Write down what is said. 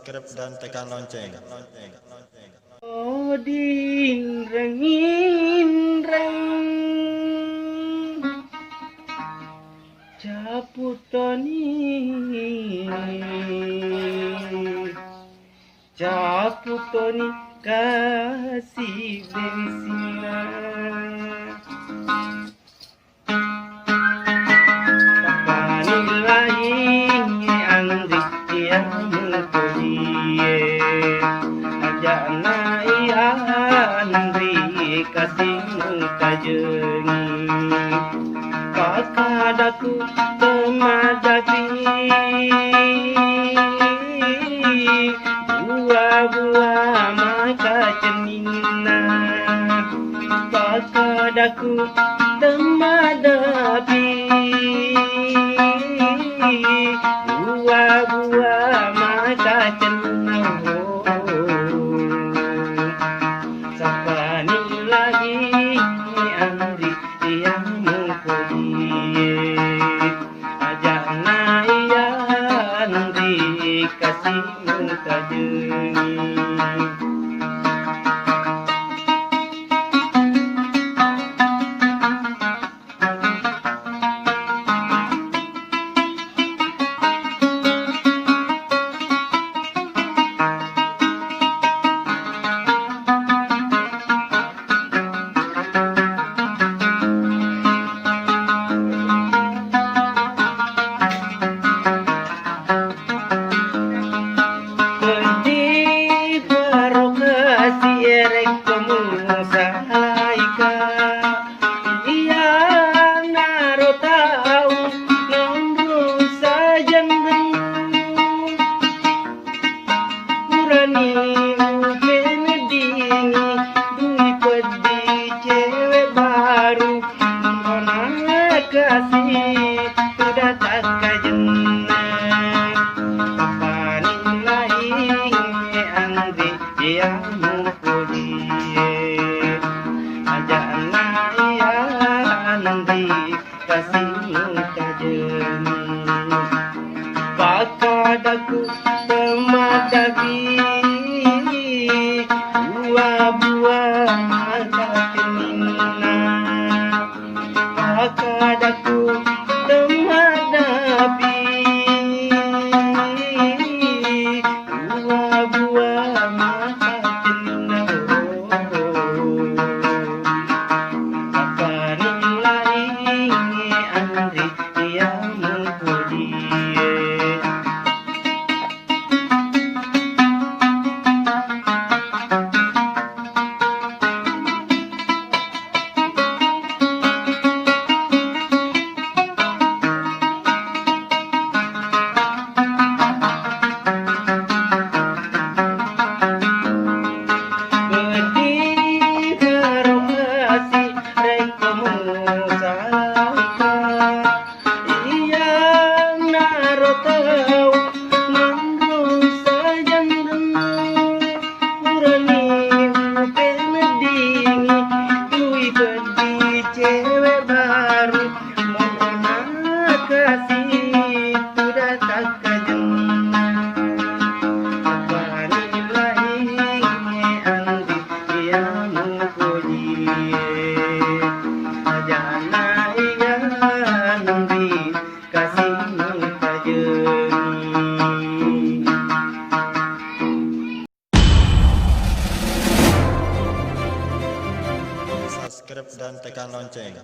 subscribe dan tekan lonceng. Odin rengin reng Caputoni kasih bersina Kapanilahi andri yang mukolie Ajana andri kasih kajengi Pakadaku temadapi buah-buah maka cenina Pakadaku temadapi buah-buah maka cenina Sapani lagi andri yang mukolie Ajana andri kasih kajengi kasih sudah tak kajenang Kapanilahi andri yang mukolie Ajana andri kasih kajengi Pakadaku temadapi buah-buah mata cenina Pakadaku temadapi buah-buah mata cenina Kapanilahi andri yang mukolie cewek baru mohon kasih sudah tak kajenang Kapanilahi andri yang mukolie Ajana andri kasih kajengi Subscribe dan tekan lonceng.